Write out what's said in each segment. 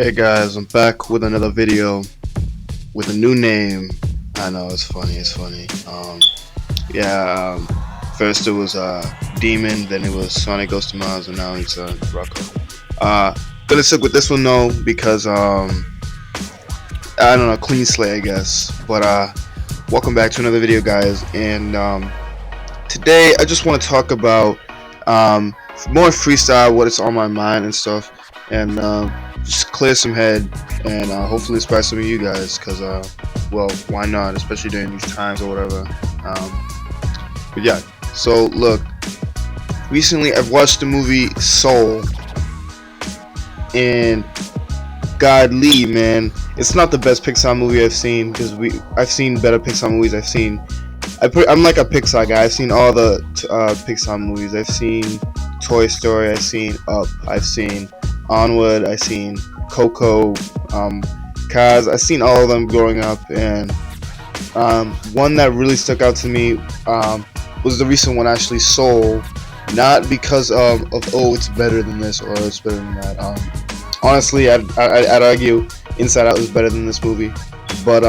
Hey guys, I'm back with another video with a new name. I know it's funny. Yeah. First it was Demon, then it was Sonic Ghost of Mars, and now it's Rocco. Gonna stick with this one though because I don't know, clean slate I guess. But welcome back to another video, guys. And today I just want to talk about more freestyle, what is on my mind and stuff, and just clear some head and hopefully inspire some of you guys, because well, why not, especially during these times or whatever. But yeah, so look, recently I've watched the movie Soul, and godly, man, it's not the best Pixar movie I've seen, because I've seen better Pixar movies. I'm like a Pixar guy. I've seen all the Pixar movies. I've seen Toy Story, I've seen Up, I've seen Onward, I've seen Coco, Cars. I've seen all of them growing up, and one that really stuck out to me was the recent one, actually, Soul. Not because of oh, it's better than this or it's better than that. Honestly, I'd argue Inside Out is better than this movie, but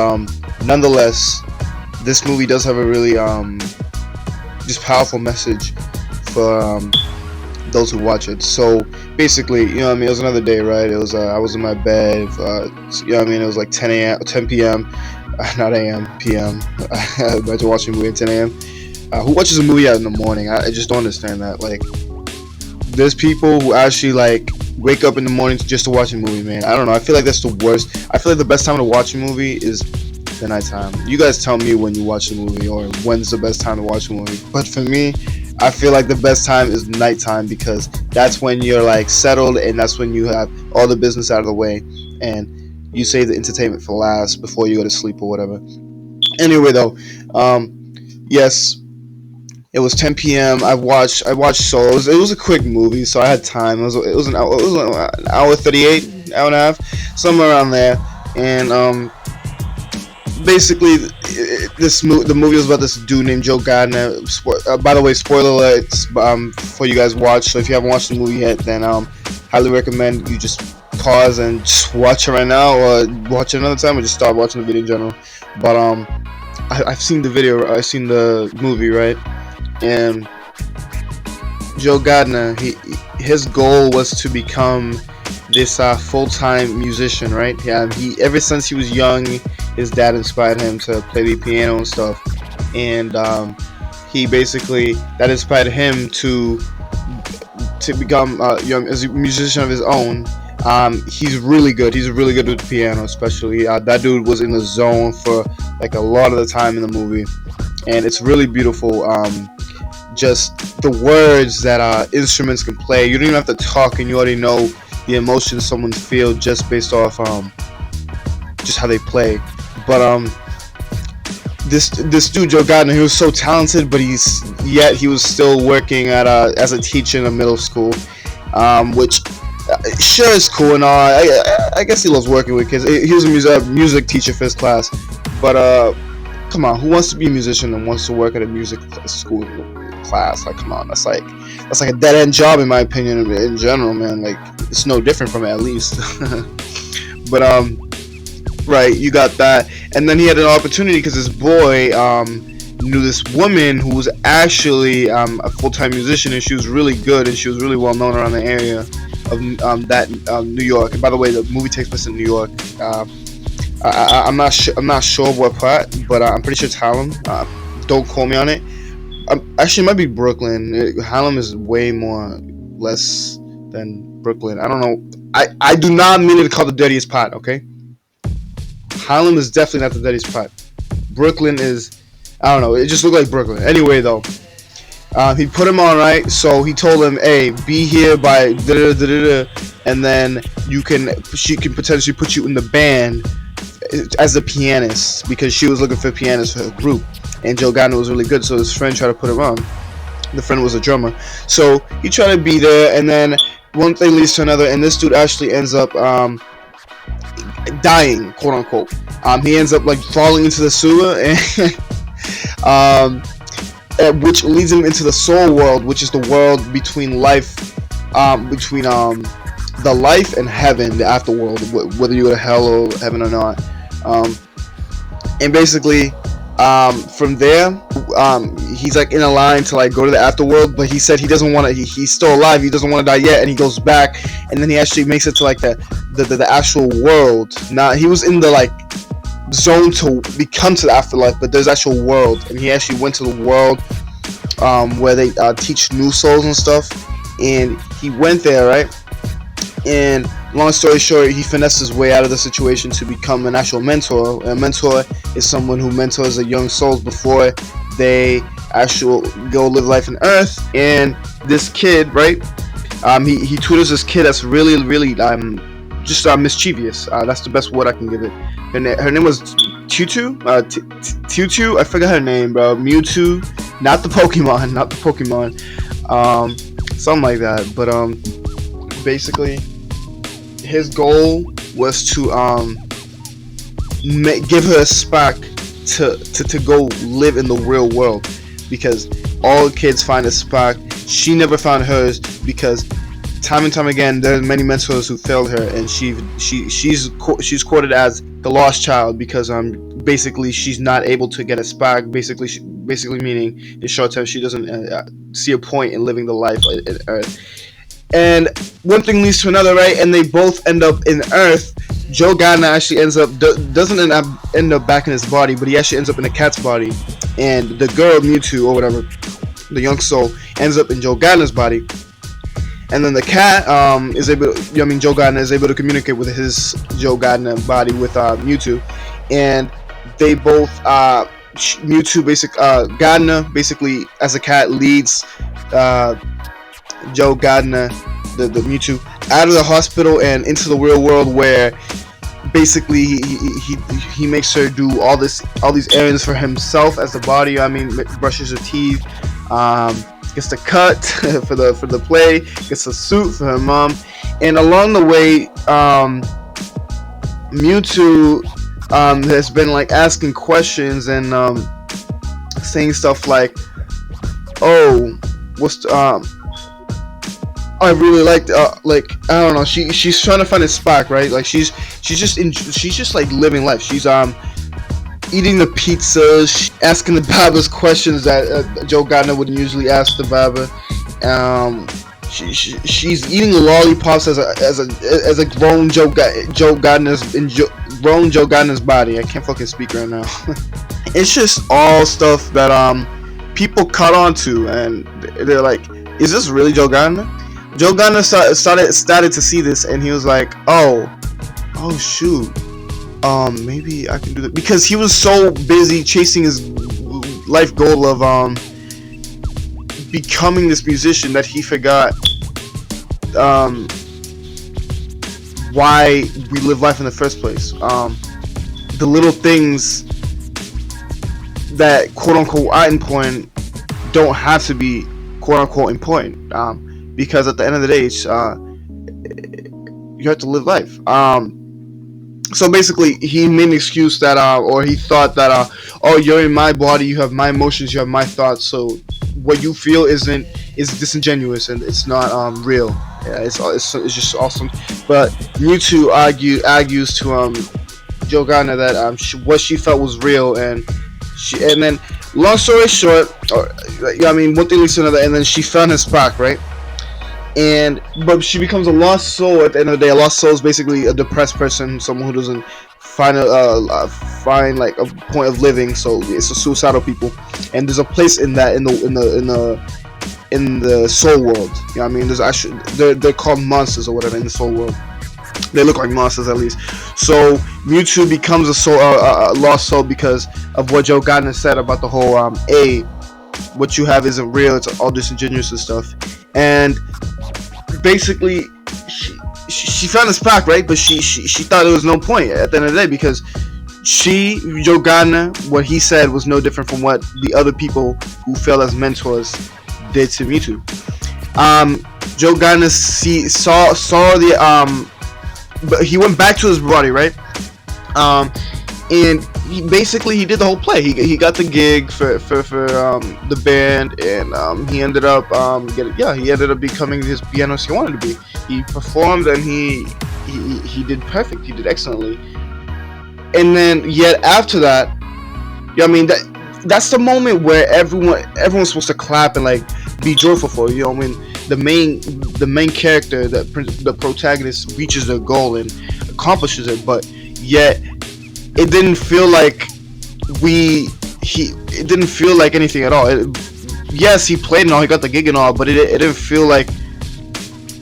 nonetheless, this movie does have a really just powerful message for those who watch it. So basically, you know what I mean, it was another day, right? It was I was in my bed, you know what I mean, it was like 10 p.m. Not a.m., p.m. Imagine watching a movie at 10 a.m. Who watches a movie out in the morning? I just don't understand that. Like, there's people who actually like wake up in the morning just to watch a movie, man. I don't know, I feel like that's the worst. I feel like the best time to watch a movie is the nighttime. You guys tell me when you watch a movie or when's the best time to watch a movie. But for me, I feel like the best time is nighttime, because that's when you're like settled, and that's when you have all the business out of the way, and you save the entertainment for last before you go to sleep or whatever. Anyway, though, yes, it was 10 p.m. I watched Soul. It was a quick movie, so I had time. It was an hour 38, hour and a half, somewhere around there, and basically, the movie was about this dude named Joe Gardner. By the way, spoiler alert for you guys watch. So if you haven't watched the movie yet, then highly recommend you just pause and just watch it right now, or watch it another time, or just stop watching the video in general. But I've seen the video. I've seen the movie, right? And Joe Gardner, his goal was to become this full-time musician, right? Yeah, ever since he was young, his dad inspired him to play the piano and stuff, and he basically, that inspired him to become as a musician of his own. He's really good. He's really good with the piano, especially. That dude was in the zone for like a lot of the time in the movie, and it's really beautiful. Just the words that instruments can play. You don't even have to talk, and you already know the emotions someone feels just based off just how they play. But this dude Joe Gardner, he was so talented, but he was still working at as a teacher in a middle school, which sure is cool and all. I guess he loves working with kids. He was a music teacher for his class, but come on, who wants to be a musician and wants to work at a music school class? Like, come on, that's like a dead end job in my opinion. In general, man, like, it's no different from it, at least. But right, you got that, and then he had an opportunity because this boy knew this woman who was actually a full-time musician, and she was really good, and she was really well known around the area of New York. And by the way, the movie takes place in New York. I'm not sure of what part, but I'm pretty sure it's Harlem. Don't quote me on it. Actually, it might be Brooklyn. Harlem is way less than Brooklyn. I don't know. I do not mean it to call the dirtiest part, okay? Harlem is definitely not the dirtiest part. Brooklyn is, I don't know, it just looked like Brooklyn. Anyway, though, he put him on, right? So he told him, hey, be here by da-da-da-da-da, and then she can potentially put you in the band as a pianist, because she was looking for pianists for her group, and Joe Gardner was really good, so his friend tried to put him on. The friend was a drummer, so he tried to be there, and then one thing leads to another, and this dude actually ends up dying, quote unquote. He ends up like falling into the sewer, and which leads him into the soul world, which is the world between life, between the life and heaven, the afterworld, whether you go to hell or heaven or not. Um, and basically, from there, he's like in a line to like go to the afterworld, but he said he doesn't want to. He's still alive. He doesn't want to die yet, and he goes back, and then he actually makes it to like the actual world. Now he was in the like zone to become to the afterlife, but there's actual world, and he actually went to the world where they teach new souls and stuff, and he went there, right? And long story short, he finessed his way out of the situation to become an actual mentor. A mentor is someone who mentors the young souls before they actually go live life on Earth. And this kid, right? He tutors this kid that's really just mischievous. That's the best word I can give it. Her name was Tutu. Tutu. I forgot her name, bro. Mewtwo, not the Pokemon, something like that. But basically, his goal was to give her a spark to go live in the real world, because all kids find a spark. She never found hers because time and time again there are many mentors who failed her, and she's quoted as the lost child because basically she's not able to get a spark. Basically meaning in short term she doesn't see a point in living the life on Earth. And one thing leads to another, right? And they both end up in Earth. Joe Gardner actually doesn't end up back in his body, but he actually ends up in a cat's body. And the girl Mewtwo or whatever, the young soul, ends up in Joe Gardner's body. And then the cat is able. Joe Gardner is able to communicate with his Joe Gardner body with Mewtwo, and they both Gardner basically as a cat leads Joe Gardner, the Mewtwo, out of the hospital and into the real world, where basically he makes her do all these errands for himself as the body. Brushes her teeth, gets the cut for the play, gets a suit for her mom, and along the way, Mewtwo has been like asking questions and saying stuff like, "Oh, what's I really liked I don't know. She's trying to find a spark, right? Like she's just like living life. She's eating the pizzas, asking the Babas questions that Joe Gardner wouldn't usually ask the Baba. She's eating the lollipops as a grown Joe Gardner's body. I can't fucking speak right now. It's just all stuff that people caught on to, and they're like, "Is this really Joe Gardner?" Joe Gardner started to see this, and he was like, oh shoot, maybe I can do that, because he was so busy chasing his life goal of becoming this musician that he forgot why we live life in the first place. The little things that quote unquote are important don't have to be quote unquote important. Because at the end of the day, you have to live life. So basically, he made an excuse that, or he thought that, oh, you're in my body, you have my emotions, you have my thoughts. So what you feel is disingenuous and it's not real. Yeah, it's just awesome. But Mewtwo argues to Joe Gardner that what she felt was real, and then long story short, one thing leads to another, and then she found his spark, right? But she becomes a lost soul at the end of the day. A lost soul is basically a depressed person, someone who doesn't find like a point of living. So it's a suicidal people, and there's a place in that in the soul world. You know what I mean? There's actually they're called monsters or whatever in the soul world. They look like monsters at least. So Mewtwo becomes a lost soul because of what Joe Gardner said about the whole what you have isn't real. It's all disingenuous and stuff. And basically, she found a spark, right? But she thought there was no point at the end of the day, because Joe Gardner, what he said was no different from what the other people who failed as mentors did to Mewtwo. Joe Gardner saw the but he went back to his body, right? And he did the whole play. He got the gig for the band, and he ended up he ended up becoming this pianist he wanted to be. He performed, and he did perfect. He did excellently. And then yet after that, I mean, that's the moment where everyone's supposed to clap and like be joyful for, you know, when the main character, the protagonist, reaches their goal and accomplishes it. But yet it didn't feel like it didn't feel like anything at all. Yes, he played and all, he got the gig and all, but it didn't feel like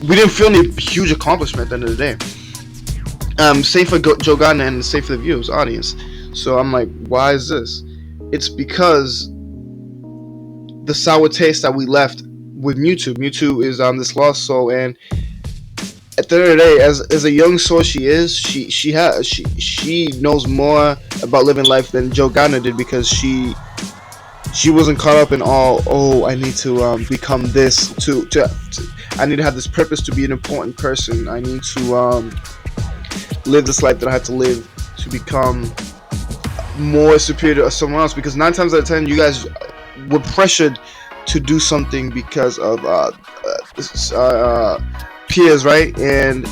we didn't feel any huge accomplishment at the end of the day. Same for Joe Gardner and same for the viewers, audience. So I'm like, why is this? It's because the sour taste that we left with Mewtwo. Mewtwo is this lost soul, and at the end of the day, as a young soul she is, she knows more about living life than Joe Gardner did, because she wasn't caught up in all, oh, I need to become this to I need to have this purpose to be an important person. I need to live this life that I have to live to become more superior to someone else, because 9 times out of 10 you guys were pressured to do something because of peers, right? And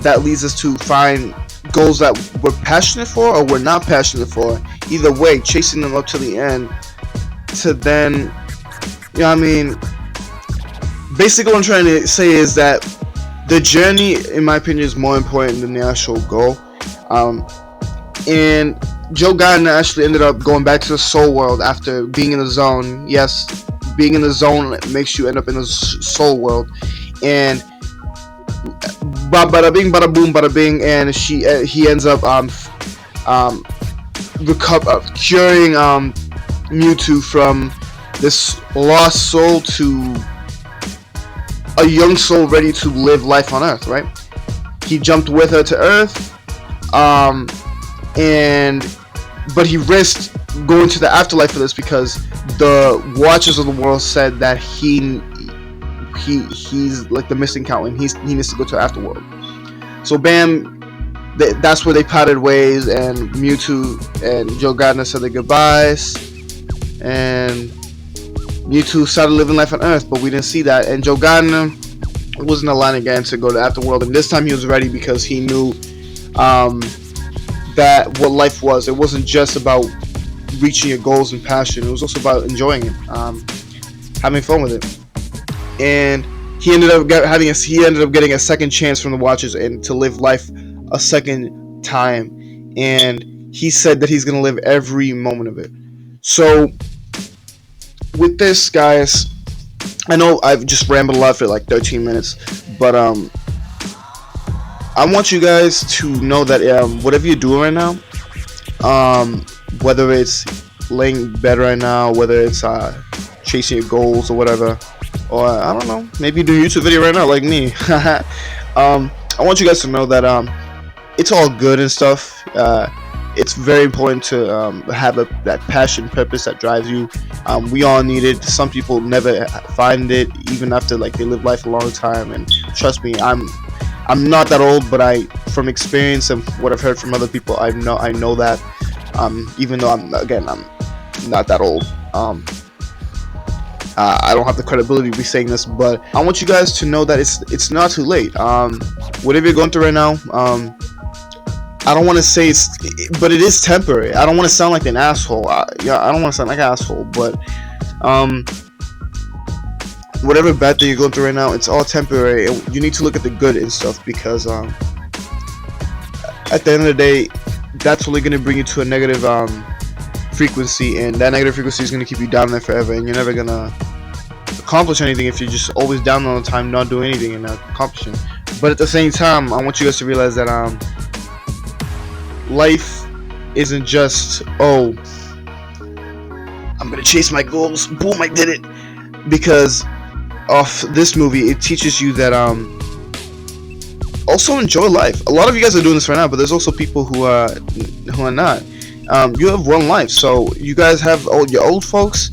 that leads us to find goals that we're passionate for or we're not passionate for. Either way, chasing them up to the end to then, you know what I mean? Basically what I'm trying to say is that the journey, in my opinion, is more important than the actual goal. And Joe Gardner actually ended up going back to the soul world after being in the zone. Yes, being in the zone makes you end up in the soul world. And bada bing, bada boom, bada bing, and he ends up curing Mewtwo from this lost soul to a young soul ready to live life on Earth, right? He jumped with her to Earth, but he risked going to the afterlife for this, because the Watchers of the World said that he's like the missing count, and he needs to go to the afterworld. So bam, that's where they parted ways, and Mewtwo and Joe Gardner said their goodbyes, and Mewtwo started living life on Earth, but we didn't see that. And Joe Gardner wasn't aligned again to go to Afterworld, and this time he was ready because he knew that what life was. It wasn't just about reaching your goals and passion. It was also about enjoying it, having fun with it. And he ended up getting a second chance from the Watchers and to live life a second time. And he said that he's gonna live every moment of it. So with this, guys, I know I've just rambled a lot for like 13 minutes, but I want you guys to know that whatever you're doing right now, whether it's laying in bed right now, whether it's chasing your goals or whatever, or I don't know, maybe you do a YouTube video right now like me. I want you guys to know that it's all good and stuff. It's very important to have that passion, purpose that drives you. We all need it. Some people never find it, even after like they live life a long time. And trust me, I'm not that old, but from experience and what I've heard from other people, I know that. Even though I'm not that old. I don't have the credibility to be saying this, but I want you guys to know that it's not too late. Whatever you're going through right now, I don't want to say but it is temporary. I don't want to sound like an asshole. I don't want to sound like an asshole, but whatever bad thing you're going through right now, it's all temporary. And you need to look at the good and stuff, because at the end of the day, that's only going to bring you to a negative frequency, and that negative frequency is going to keep you down there forever, and you're never going to accomplish anything if you're just always down all the time, not doing anything and not accomplishing. But at the same time, I want you guys to realize that life isn't just, oh, I'm gonna chase my goals, boom, I did it. Because of this movie, it teaches you that also enjoy life. A lot of you guys are doing this right now, but there's also people who are not. You have one life, so you guys have your old folks.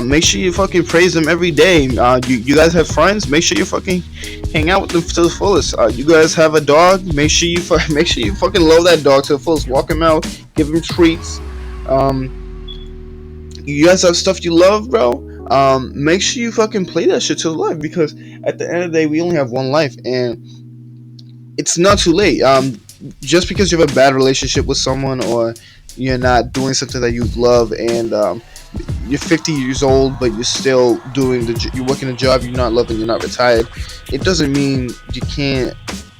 Make sure you fucking praise them every day. You guys have friends. Make sure you fucking hang out with them to the fullest. You guys have a dog. Make sure you fucking love that dog to the fullest. Walk him out, give him treats. You guys have stuff you love, bro. Make sure you fucking play that shit to the life, because at the end of the day, we only have one life, and it's not too late. Just because you have a bad relationship with someone, or you're not doing something that you love, and you're 50 years old, but you're still you're working a job you're not loving, you're not retired. It doesn't mean you can't,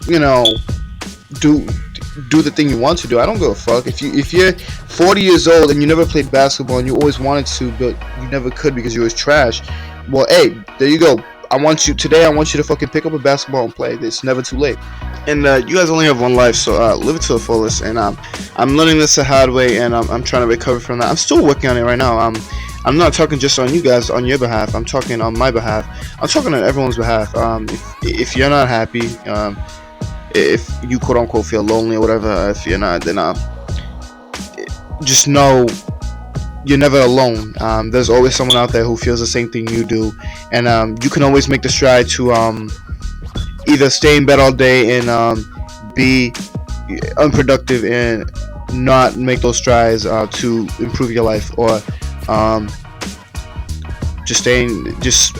you know, do do the thing you want to do. I don't give a fuck if you're 40 years old and you never played basketball and you always wanted to, but you never could because you was trash. Well, hey, there you go. I want you to fucking pick up a basketball and play. It's never too late. And you guys only have one life, so live it to the fullest. And I'm learning this the hard way, and I'm trying to recover from that. I'm still working on it right now. I'm not talking just on you guys, on your behalf. I'm talking on my behalf. I'm talking on everyone's behalf. If you're not happy, if you quote unquote feel lonely or whatever, if you're not, then just know you're never alone. There's always someone out there who feels the same thing you do, and you can always make the stride to either stay in bed all day and be unproductive and not make those strides to improve your life, or just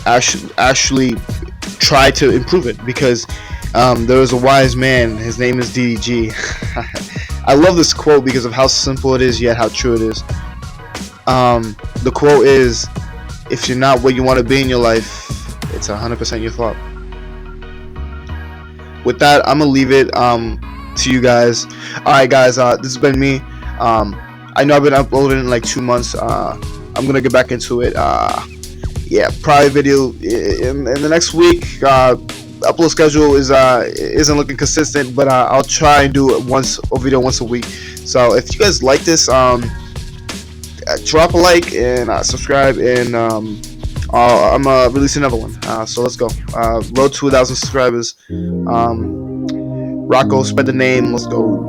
actually try to improve it, because there was a wise man. His name is DDG. I love this quote because of how simple it is, yet how true it is. The quote is, "If you're not where you want to be in your life, it's 100% your fault." With that, I'm gonna leave it to you guys. All right, guys. This has been me. I know I've been uploading in like 2 months. I'm gonna get back into it. Yeah, private video in the next week. Upload schedule isn't looking consistent, but I'll try and do a video once a week. So if you guys like this, drop a like and subscribe, and I'm releasing another one. So let's go. Road to 1,000 subscribers. Rocco, spread the name. Let's go.